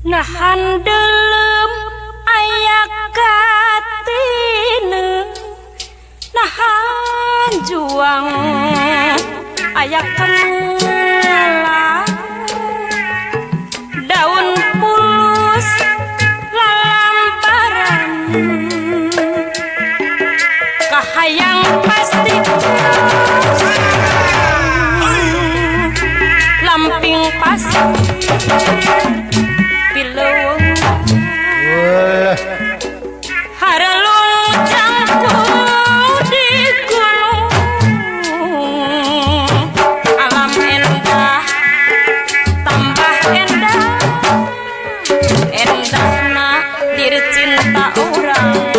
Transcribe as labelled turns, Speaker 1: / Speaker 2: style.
Speaker 1: nahandelem aya katine nahan juang aya kenela daun pulus lalamparan kahayang pasti lamping pas pileuweung harelung jangkung di gunung alam endah tambah endah endahna diri cinta orang